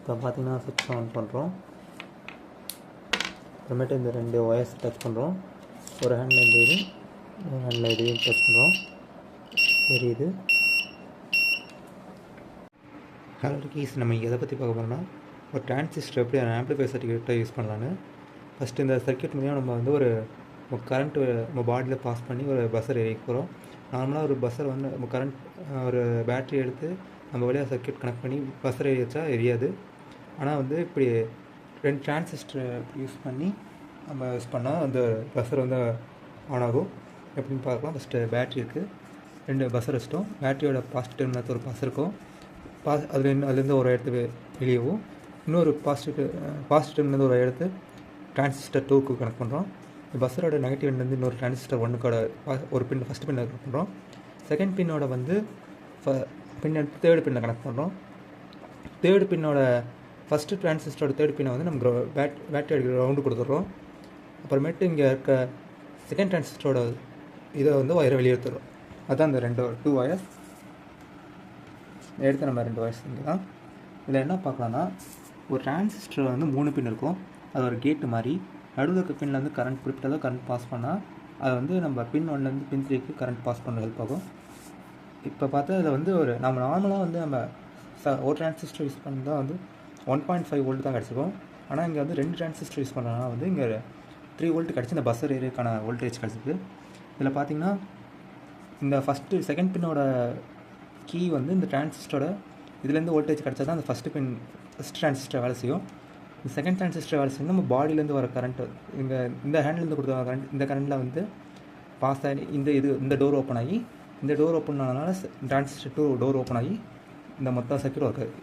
இப்போ பார்த்தீங்கன்னா சுவிட்ச் ஆன் பண்ணுறோம். அப்புறமேட்டு இந்த 2 ஒயர்ஸ் டச் பண்ணுறோம். ஒரு ஹேண்டில் இந்த இது, ஒரு ஹேண்டில் இதையும் டச் பண்ணுறோம். எரியுது. ஹலோ கீஸ், நம்ம எதை பற்றி பார்க்க போகிறோம்னா ஒரு டிரான்சிஸ்டர் எப்படி ஆம்பிளிஃபையர் சர்க்யூட்டை யூஸ் பண்ணலான்னு. ஃபஸ்ட்டு இந்த சர்க்யூட் மூலியம் நம்ம வந்து ஒரு கரண்ட்டு நம்ம பாடியில் பாஸ் பண்ணி ஒரு பஸ்ஸர் எரிக்க போகிறோம். நார்மலாக ஒரு பஸ்ஸர் வந்து நம்ம கரண்ட் ஒரு பேட்ரி எடுத்து நம்ம வழியாக சர்க்யூட் கனெக்ட் பண்ணி பஸ்ஸர் எரிய வச்சா எரியாது. ஆனால் வந்து இப்படி 2 டிரான்சிஸ்டர் யூஸ் பண்ணி நம்ம யூஸ் பண்ணால் அந்த பஸ்ஸர் வந்து ஆன் ஆகும். எப்படின்னு பார்க்கலாம். ஃபஸ்ட்டு பேட்ரி இருக்குது, 2 பஸ்ஸர் வச்சிட்டோம். பேட்டரியோட பாசிட்டிவ் டெர்மினல் ஒரு பஸ் இருக்கும். அதுலேருந்து ஒரு இடத்துக்கு வெளியவும், இன்னொரு பாசிட்டிவ் டெர்மினல் ஒரு எடுத்து டிரான்சிஸ்டர் 2க்கு கனெக்ட் பண்ணுறோம். பஸ்ஸரோட நெகட்டிவ் எண்ட்லேருந்து இன்னொரு டிரான்சிஸ்டர் 1க்கோட ஒரு பின் ஃபஸ்ட் பின்னை கனெக்ட் பண்ணுறோம். செகண்ட் பின்னோட வந்து தேர்டு பின்னை கனெக்ட் பண்ணுறோம். தேர்டு பின்னோட ஃபஸ்ட்டு டிரான்சிஸ்டரோட தேர்ட் பின்னை வந்து நம்ம பேட்டரி அடிக்கிற ரவுண்டு கொடுத்துட்றோம். அப்புறமேட்டு இங்கே இருக்க செகண்ட் டிரான்சிஸ்டரோட இதை வந்து ஒயரை வெளியே எடுத்துடுறோம். அதுதான் இந்த 2 ஒயர்ஸ் எடுத்து நம்ம 2 ஒயர்ஸ் இங்கே தான். இதில் என்ன பார்க்கலான்னா, ஒரு டிரான்சிஸ்டர் வந்து 3 பின் இருக்கும். அது ஒரு கேட்டு மாதிரி. நடுவில் இருக்க பின்னில் வந்து குறிப்பிட்ட கரண்ட் பாஸ் பண்ணால் அது வந்து நம்ம பின் 1லேருந்து பின் 3க்கு கரண்ட் பாஸ் பண்ண ஹெல்ப் ஆகும். இப்போ பார்த்தா இதில் வந்து நம்ம நார்மலாக வந்து நம்ம ஒரு டிரான்சிஸ்டர் யூஸ் பண்ணால் வந்து 1.5 வோல்ட் தான் கிடச்சிருக்கும். ஆனால் இங்கே வந்து 2 டிரான்சிஸ்டர் யூஸ் பண்ணனா வந்து இங்கே 3 வோல்ட் கிடச்சி இந்த பஸ்ஸர் ஏரியாக்கான வோல்டேஜ் கிடச்சிருக்கு. இதில் பார்த்திங்கன்னா இந்த செகண்ட் பின்னோட கீ வந்து இந்த டிரான்சிஸ்டரோட இதுலேருந்து வோல்டேஜ் கிடச்சா தான் அந்த ஃபஸ்ட் டிரான்சிஸ்டர் வேலை செய்யும். இந்த செகண்ட் டிரான்சிஸ்டர் வேலை செய்யும் நம்ம பாடியிலேருந்து வர கரண்ட்டு இந்த ஹேண்ட்லேருந்து கொடுத்த கரண்ட், இந்த கரண்ட்டில் வந்து பாஸ் ஆகி இந்த டோர் ஓப்பன் ஆகி, இந்த டோர் ஓப்பன் ஆனதுனால டிரான்சிஸ்டர் 2 டோர் ஓப்பன் ஆகி இந்த மொத்த சர்க்யூட் ஒர்க் ஆகுது.